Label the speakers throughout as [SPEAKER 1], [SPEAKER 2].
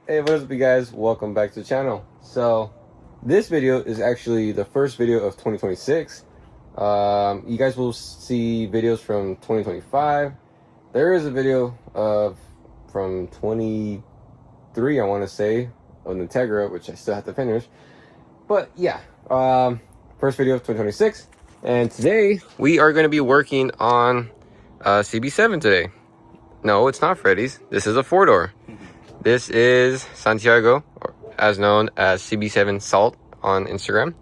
[SPEAKER 1] Hey, what is up, you guys? Welcome back to the channel. So this video is actually the first video of 2026. You guys will see videos from 2025. There is a video from 23, I want to say, on Integra, which I still have to finish. But yeah, first video of 2026. And today we are going to be working on Cb7 today. No, it's not Freddy's. This is a 4-door. This is Santiago, as known as Cb7 Salt on Instagram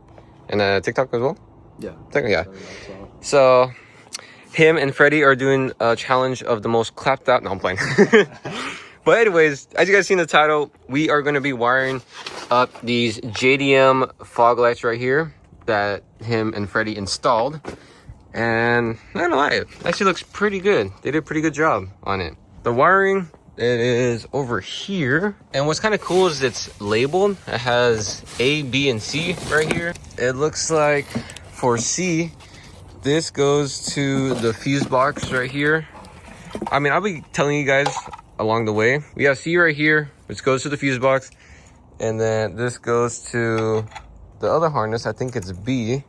[SPEAKER 1] and TikTok as well. Yeah. So him and Freddy are doing a challenge of the most clapped out. No, I'm playing. But anyways, as you guys see in the title, we are going to be wiring up these JDM fog lights right here that him and Freddy installed. And I don't know, it actually looks pretty good. They did a pretty good job on it. The wiring, it is over here. And what's kind of cool is it's labeled. It has A, B, and C right here. It looks like for C, this goes to the fuse box right here. I mean, I'll be telling you guys along the way. We have C right here, which goes to the fuse box. And then this goes to the other harness. I think it's B.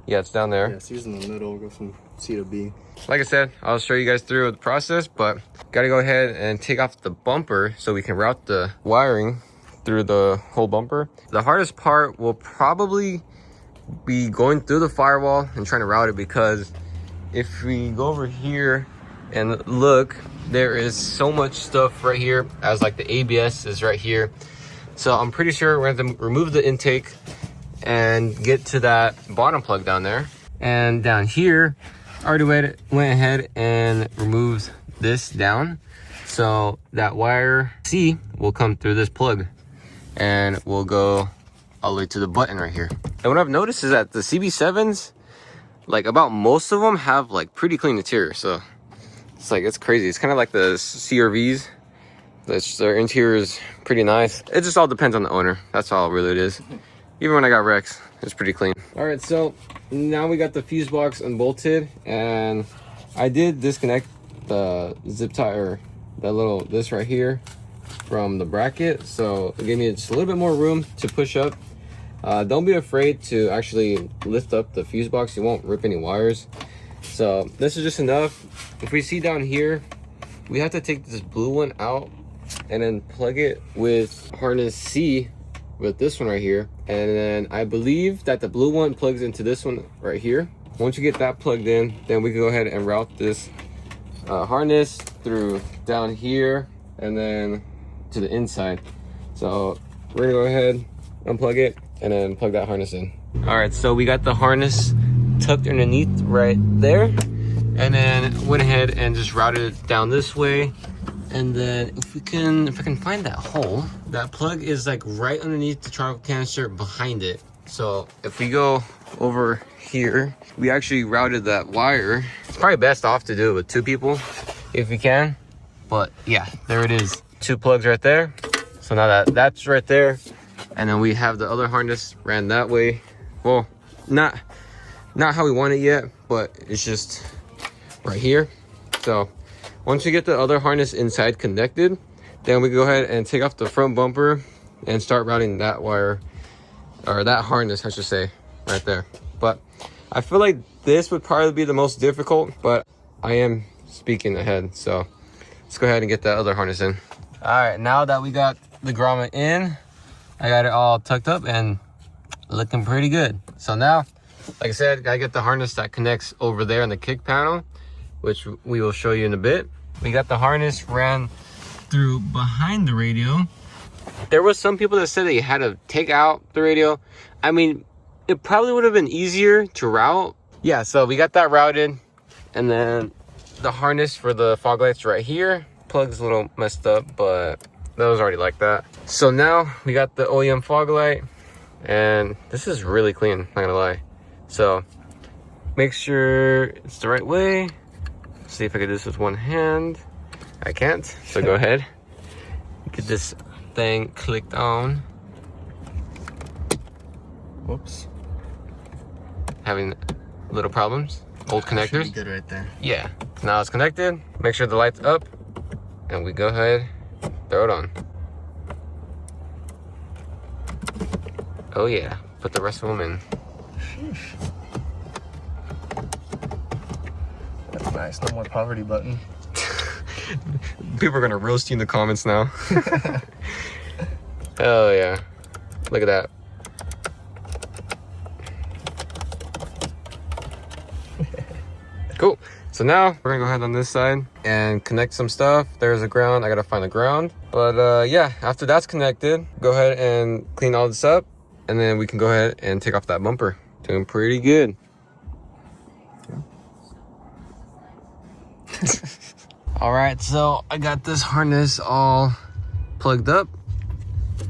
[SPEAKER 1] Yeah, it's down there.
[SPEAKER 2] Yeah, C's in the middle, goes from C to B.
[SPEAKER 1] Like I said, I'll show you guys through the process, but gotta go ahead and take off the bumper so we can route the wiring through the whole bumper. The hardest part will probably be going through the firewall and trying to route it, because if we go over here and look, there is so much stuff right here, as like the ABS is right here. So I'm pretty sure we're gonna have to remove the intake and get to that bottom plug down there. And down here, I already went ahead and removed this down, so that wire C will come through this plug and we'll go all the way to the button right here. And what I've noticed is that the CB7s, like about most of them have like pretty clean interior. So it's crazy. It's kind of like the CRVs. Their interior is pretty nice. It just all depends on the owner. That's all really it is. Even when I got Rex, it's pretty clean. All right, so now we got the fuse box unbolted, and I did disconnect the zip tie, or this right here, from the bracket. So it gave me just a little bit more room to push up. Don't be afraid to actually lift up the fuse box. You won't rip any wires. So this is just enough. If we see down here, we have to take this blue one out and then plug it with harness C with this one right here. And then I believe that the blue one plugs into this one right here. Once you get that plugged in, then we can go ahead and route this harness through down here and then to the inside. So we're gonna go ahead, unplug it, and then plug that harness in. All right, so we got the harness tucked underneath right there, and then went ahead and just routed it down this way. And then if I can find that hole, that plug is like right underneath the charcoal canister behind it. So if we go over here, we actually routed that wire. It's probably best off to do it with 2 people if you can. But yeah, there it is. 2 plugs right there. So now that's right there. And then we have the other harness ran that way. Well, not how we want it yet, but it's just right here. So once we get the other harness inside connected, then we go ahead and take off the front bumper and start routing that wire, or that harness I should say, right there. But I feel like this would probably be the most difficult, but I am speaking ahead, so let's go ahead and get that other harness in. All right, now that we got the grommet in, I got it all tucked up and looking pretty good. So now, like I said, gotta get the harness that connects over there in the kick panel, which we will show you in a bit. We got the harness ran through behind the radio. There was some people that said that you had to take out the radio. I mean, it probably would have been easier to route. Yeah, so we got that routed. And then the harness for the fog lights right here. Plug's a little messed up, but that was already like that. So now we got the OEM fog light, and this is really clean, not gonna lie. So make sure it's the right way. See if I can do this with one hand. I can't, so go ahead. Get this thing clicked on.
[SPEAKER 2] Whoops.
[SPEAKER 1] Having little problems. Old connectors.
[SPEAKER 2] Should be good right there.
[SPEAKER 1] Yeah. Now it's connected. Make sure the light's up, and we go ahead, throw it on. Oh yeah, put the rest of them in.
[SPEAKER 2] Sheesh. That's nice. No more poverty button.
[SPEAKER 1] People are gonna roast you in the comments now. Oh yeah, look at that. Cool. So now we're gonna go ahead on this side and connect some stuff. There's a ground. I gotta find the ground. But yeah, after that's connected, go ahead and clean all this up, and then we can go ahead and take off that bumper. Doing pretty good. All right, so I got this harness all plugged up.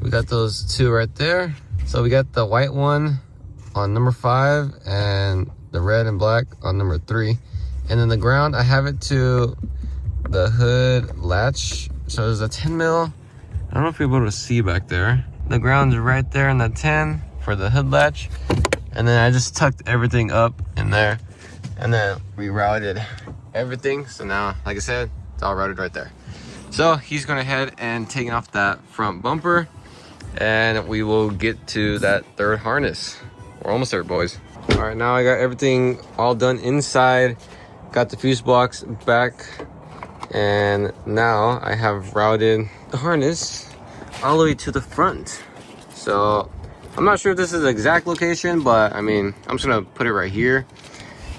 [SPEAKER 1] We got those two right there. So we got the white one on number 5 and the red and black on number 3. And then the ground, I have it to the hood latch. So there's a 10 mil. I don't know if you're able to see back there. The ground's right there in the 10 for the hood latch. And then I just tucked everything up in there and then rerouted everything. So now, like I said, it's all routed right there. So he's going ahead and taking off that front bumper, and we will get to that third harness. We're almost there, boys. All right, now I got everything all done inside. Got the fuse box back, and now I have routed the harness all the way to the front. So I'm not sure if this is the exact location, but I mean, I'm just gonna put it right here.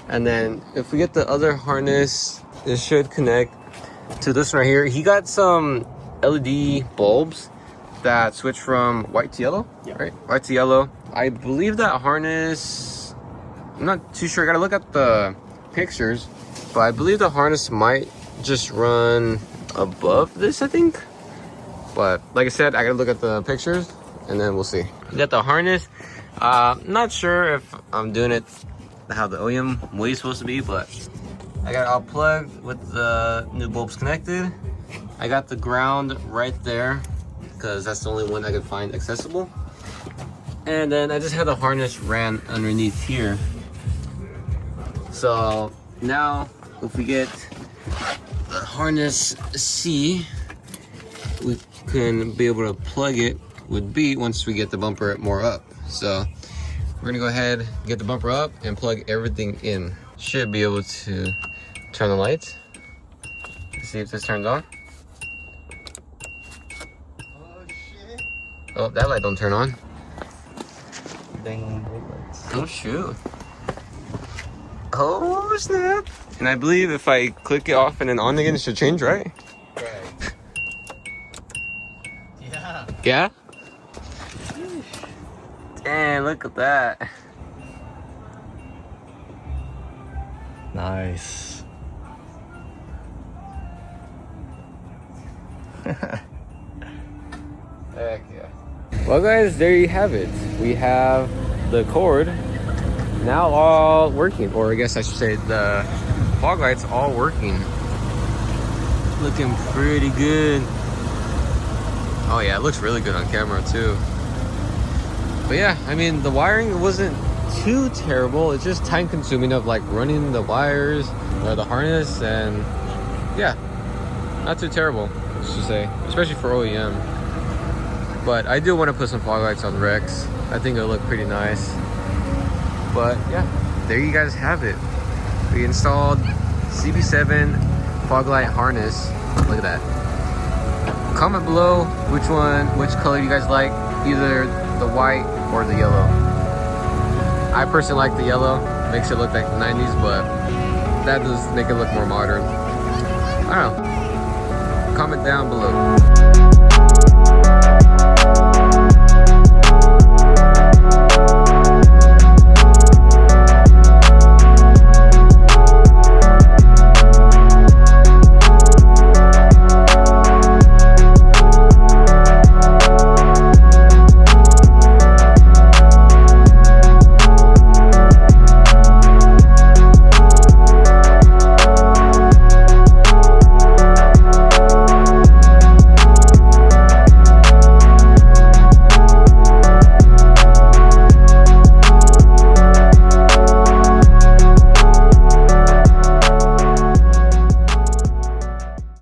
[SPEAKER 1] And then if we get the other harness, it should connect to this one right here. He got some LED bulbs that switch from white to yellow, right? White to yellow. I believe that harness, I'm not too sure. I gotta look at the pictures, but I believe the harness might just run above this, I think. But like I said, I gotta look at the pictures and then we'll see. We got the harness. Not sure if I'm doing it how the OEM way is supposed to be, but I got it all plugged with the new bulbs connected. I got the ground right there because that's the only one I could find accessible. And then I just had the harness ran underneath here. So now if we get the harness C, we can be able to plug it with B once we get the bumper more up. So we're gonna go ahead, get the bumper up and plug everything in. Should be able to turn the lights. Let's see if this turns on.
[SPEAKER 2] Oh shit.
[SPEAKER 1] Oh, that light don't turn on.
[SPEAKER 2] Dang lights.
[SPEAKER 1] Oh shoot. Oh snap. And I believe if I click it off and then on again, it should change, right?
[SPEAKER 2] Right. Yeah.
[SPEAKER 1] Yeah? Damn, look at that.
[SPEAKER 2] Nice.
[SPEAKER 1] Heck yeah. Well guys, there you have it. We have the cord now all working, or I guess I should say the fog lights all working. Looking pretty good. Oh yeah, it looks really good on camera too. But yeah, I mean, the wiring wasn't too terrible. It's just time consuming of like running the wires or the harness, and yeah, not too terrible, I should say, especially for OEM. But I do want to put some fog lights on Rex. I think it'll look pretty nice. But yeah, there you guys have it. We installed Cb7 fog light harness. Look at that. Comment below which color you guys like, either the white or the yellow. I personally like the yellow. Makes it look like the 90s, but that does make it look more modern. I don't know. Comment down below.